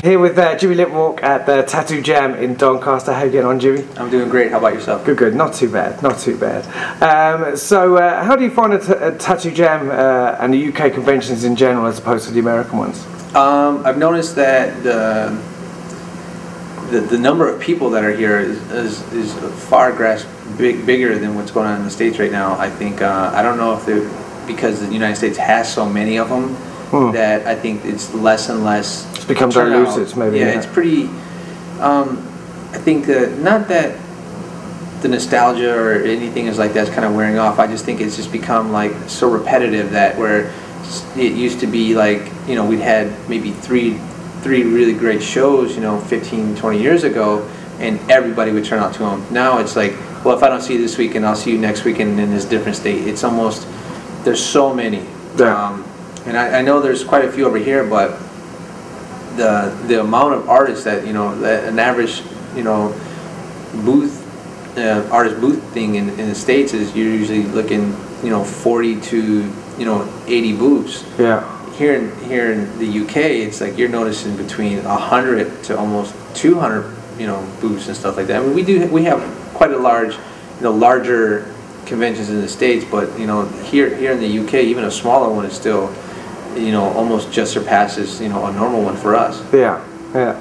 Here with Jimie Litwalk at the Tattoo Jam in Doncaster. How are you getting on, Jimmy? I'm doing great. How about yourself? Good, good. Not too bad. Not too bad. How do you find a Tattoo Jam and the UK conventions in general as opposed to the American ones? I've noticed that the number of people that are here is far bigger than what's going on in the States right now. I think I don't know if because the United States has so many of them that I think it's less and less. It's become diluted, maybe. Yeah, it's pretty. I think not that the nostalgia or anything is like that's kind of wearing off. I just think it's just become like so repetitive that where it used to be like, you know, we'd had maybe three really great shows, you know, 15, 20 years ago, and everybody would turn out to them. Now it's like, well, if I don't see you this weekend, I'll see you next weekend in this different state. It's almost, there's so many. Yeah. And I know there's quite a few over here, but the amount of artists that, you know, that an average, you know, artist booth thing in the States is you're usually looking, you know, 40 to, you know, 80 booths. Yeah. Here in the UK, it's like you're noticing between 100 to almost 200, you know, booths and stuff like that. I mean, we have quite a large, you know, larger conventions in the States, but you know, here in the UK, even a smaller one is still, you know, almost just surpasses, you know, a normal one for us. Yeah, yeah.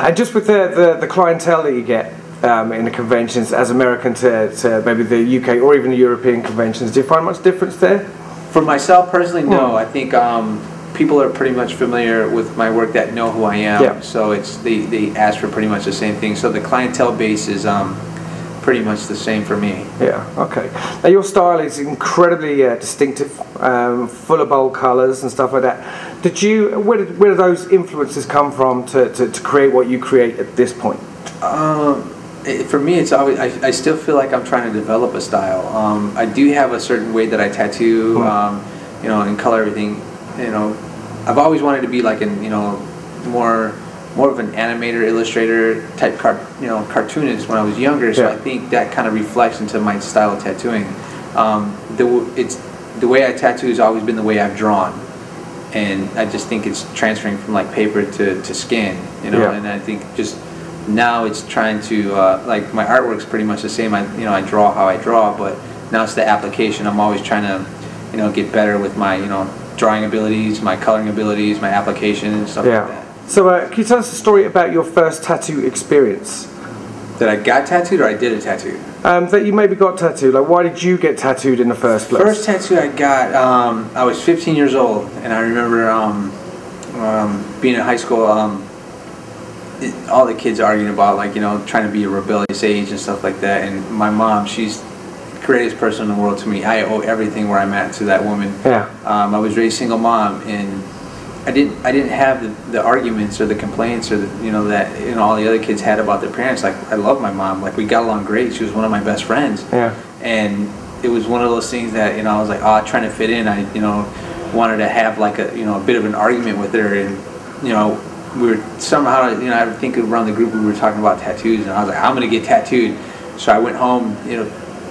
And just with the clientele that you get in the conventions as American to maybe the UK or even the European conventions, do you find much difference there? For myself personally, no. I think people are pretty much familiar with my work that know who I am. Yeah. So it's they ask for pretty much the same thing. So the clientele base is pretty much the same for me. Yeah, okay. Now your style is incredibly distinctive, full of bold colours and stuff like that. Where did those influences come from to create what you create at this point? For me, it's always, I still feel like I'm trying to develop a style. I do have a certain way that I tattoo, you know, and color everything. You know, I've always wanted to be like you know, more of an animator, illustrator type cartoonist when I was younger. So yeah. I think that kind of reflects into my style of tattooing. The way I tattoo has always been the way I've drawn, and I just think it's transferring from like paper to skin. You know, yeah. And I think just now it's trying to like my artwork's pretty much the same. I draw how I draw, but now it's the application. I'm always trying to, you know, get better with my, you know, drawing abilities, my coloring abilities, my application and stuff like that. So can you tell us a story about your first tattoo experience? That I got tattooed or I did a tattoo? That you maybe got tattooed. Like, why did you get tattooed in the first place? First tattoo I got, I was 15 years old, and I remember being in high school, all the kids arguing about, like, you know, trying to be a rebellious age and stuff like that. And my mom, she's the greatest person in the world to me. I owe everything where I'm at to that woman. Yeah. I was raised single mom, and I didn't have the arguments or the complaints or the, you know, that, you know, all the other kids had about their parents. Like, I love my mom. Like, we got along great. She was one of my best friends. Yeah. And it was one of those things that, you know, I was like, oh, trying to fit in. I, you know, wanted to have like a, you know, a bit of an argument with her, and you know, we were somehow, you know, I think around the group we were talking about tattoos, and I was like, I'm gonna get tattooed. So I went home, you know,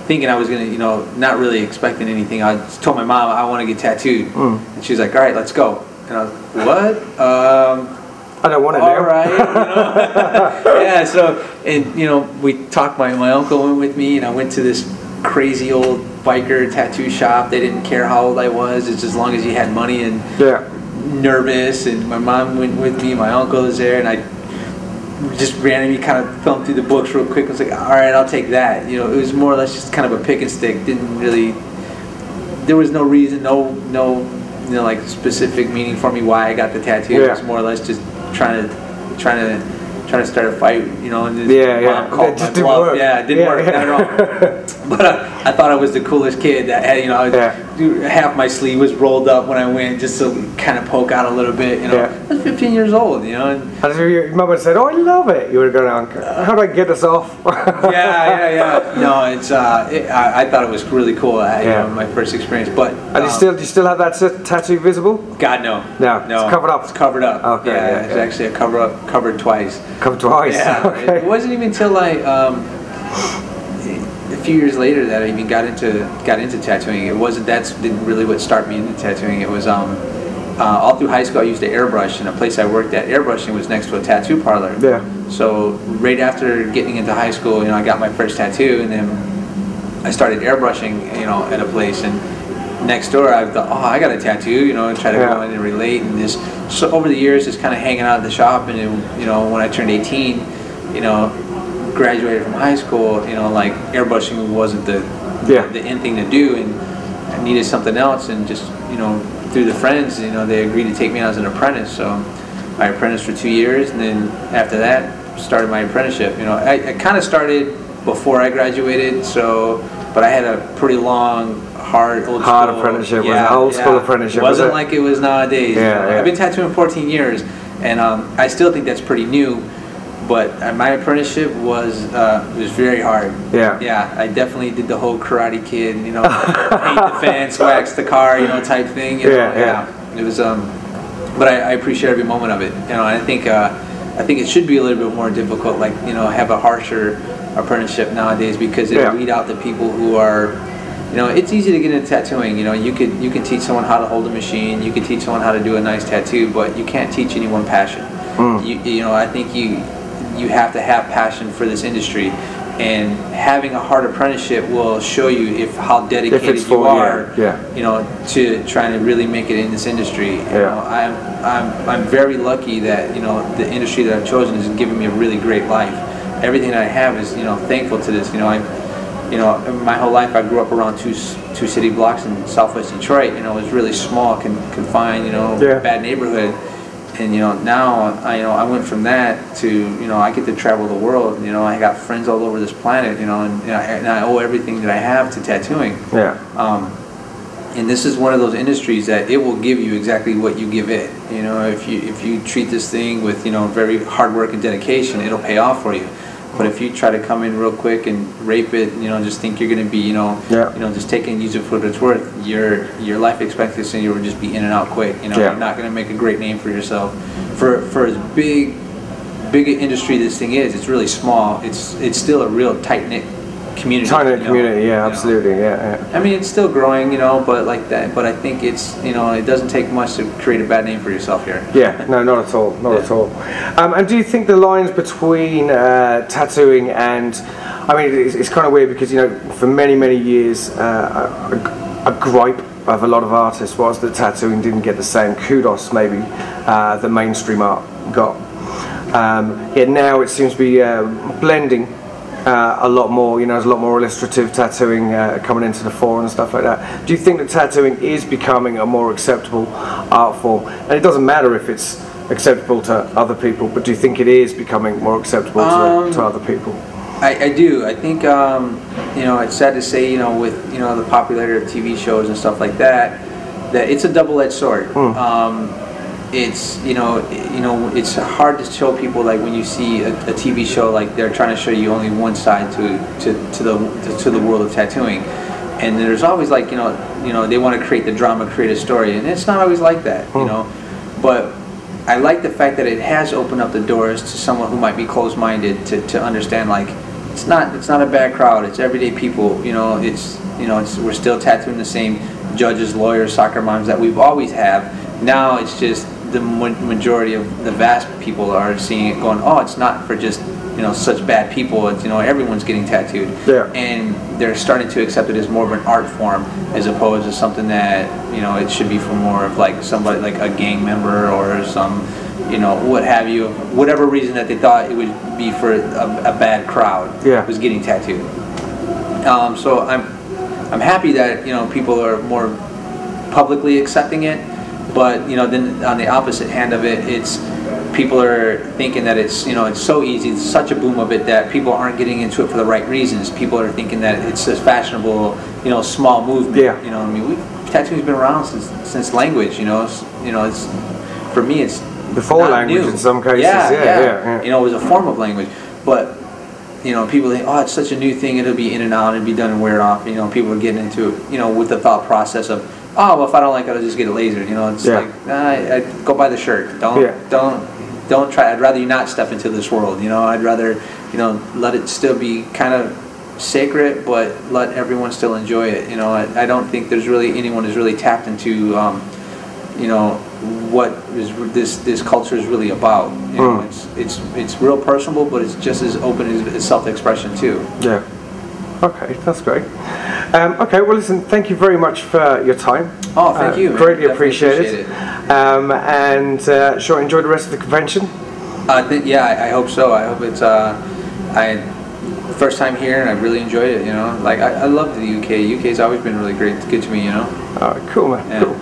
thinking I was gonna, you know, not really expecting anything. I just told my mom I want to get tattooed, and she was like, all right, let's go. And I was like, what? I don't want to. All right, you know? Yeah. So, and you know, we talked. My uncle went with me, and I went to this crazy old biker tattoo shop. They didn't care how old I was; it's as long as you had money and nervous. And my mom went with me. My uncle was there, and I just randomly kind of thumbed through the books real quick. I was like, all right, I'll take that. You know, it was more or less just kind of a pick and stick. Didn't really. There was no reason, no, you know, like specific meaning for me why I got the tattoo. Yeah. It was more or less just trying to start a fight, you know. And mom called my bluff. Yeah, it didn't work, not at all. But I thought I was the coolest kid that had, you know, half my sleeve was rolled up when I went, just to kind of poke out a little bit, you know. I was 15 years old, you know. And your mom would have said, oh, I love it. You would have gone, how do I get this off? yeah. No, it's I thought it was really cool. You know, my first experience. But and do you still have that tattoo visible? God, no. It's covered up. It's covered up. Okay. Yeah, it's actually covered twice. Covered twice. Yeah. Okay. It wasn't even until like a few years later that I even got into tattooing. It wasn't, didn't really what started me into tattooing. It was all through high school I used to airbrush, and a place I worked at, airbrushing was next to a tattoo parlor. Yeah. So right after getting into high school, I got my first tattoo, and then I started airbrushing, at a place, and next door I thought, oh, I got a tattoo, and try to go in and relate, and just so over the years just kind of hanging out at the shop, and when I turned 18, graduated from high school, like airbrushing wasn't the in thing to do, and I needed something else, and just through the friends, they agreed to take me on as an apprentice. So I apprenticed for 2 years, and then after that started my apprenticeship. I kind of started before I graduated, but I had a pretty long, hard apprenticeship. Old school apprenticeship. It wasn't like it was nowadays. I've been tattooing 14 years, and I still think that's pretty new. But my apprenticeship was very hard. Yeah, I definitely did the whole Karate Kid, paint the fence, wax the car, type thing. It was, but I appreciate every moment of it. I think it should be a little bit more difficult, like have a harsher apprenticeship nowadays, because it'll weed out the people who are. It's easy to get into tattooing. You can teach someone how to hold a machine. You can teach someone how to do a nice tattoo, but you can't teach anyone passion. I think you have to have passion for this industry, and having a hard apprenticeship will show you how dedicated you are, to trying to really make it in this industry. I'm very lucky that the industry that I've chosen has given me a really great life. Everything that I have is thankful to this. My whole life I grew up around two city blocks in Southwest Detroit. It was really small, confined, bad neighborhood. And now I went from that to I get to travel the world. I got friends all over this planet. And I owe everything that I have to tattooing. And this is one of those industries that it will give you exactly what you give it. If you treat this thing with very hard work and dedication, it'll pay off for you. But if you try to come in real quick and rape it, just think you're going to be, just take it and use it for what it's worth, your life expectancy will just be in and out quick. You're not going to make a great name for yourself. For as big industry this thing is, it's really small. It's still a real tight-knit community. Tight-knit community, absolutely, I mean, it's still growing, but like that. But I think it's, it doesn't take much to create a bad name for yourself here. No, not at all, at all. And do you think the lines between tattooing and, I mean, it's kind of weird because for many years, a gripe of a lot of artists was that tattooing didn't get the same kudos maybe that mainstream art got. Yet now it seems to be blending. A lot more, there's a lot more illustrative tattooing coming into the fore and stuff like that. Do you think that tattooing is becoming a more acceptable art form? And it doesn't matter if it's acceptable to other people, but do you think it is becoming more acceptable to other people? I do. I think, it's sad to say, with, the popularity of TV shows and stuff like that, that it's a double-edged sword. It's it's hard to show people, like when you see a TV show, like they're trying to show you only one side to the world of tattooing, and there's always like they want to create the drama, create a story, and it's not always like that, But I like the fact that it has opened up the doors to someone who might be closed-minded to understand, like it's not a bad crowd. It's everyday people. We're still tattooing the same judges, lawyers, soccer moms that we've always have. Now it's just the majority of the vast people are seeing it going, oh, it's not for just such bad people. It's everyone's getting tattooed, and they're starting to accept it as more of an art form as opposed to something that it should be for more of like somebody like a gang member or some what have you, whatever reason that they thought it would be for a bad crowd was getting tattooed. So I'm happy that people are more publicly accepting it. But then on the opposite hand of it, it's people are thinking that it's it's so easy, it's such a boom of it that people aren't getting into it for the right reasons. People are thinking that it's a fashionable, small movement. I mean, tattooing's been around since language. It's for me, it's before language new. In some cases. Yeah. It was a form of language, but people think, oh, it's such a new thing, it'll be in and out and be done and wear it off. People are getting into it, with the thought process of, oh, well, if I don't like it, I'll just get it lasered. It's like, I go buy the shirt. Don't try. I'd rather you not step into this world. I'd rather, let it still be kind of sacred, but let everyone still enjoy it. I don't think there's really anyone who's really tapped into, you know, what is this culture is really about. You know, it's real personable, but it's just as open as self-expression too. Yeah. Okay, that's great. Okay, well, listen, thank you very much for your time. Oh, thank you. Greatly appreciate it. And sure, enjoy the rest of the convention. Yeah, I hope so. I hope it's first time here, and I really enjoyed it. You know, like I love the UK. UK's always been really good to me. You know. All right, cool, man. Yeah. Cool.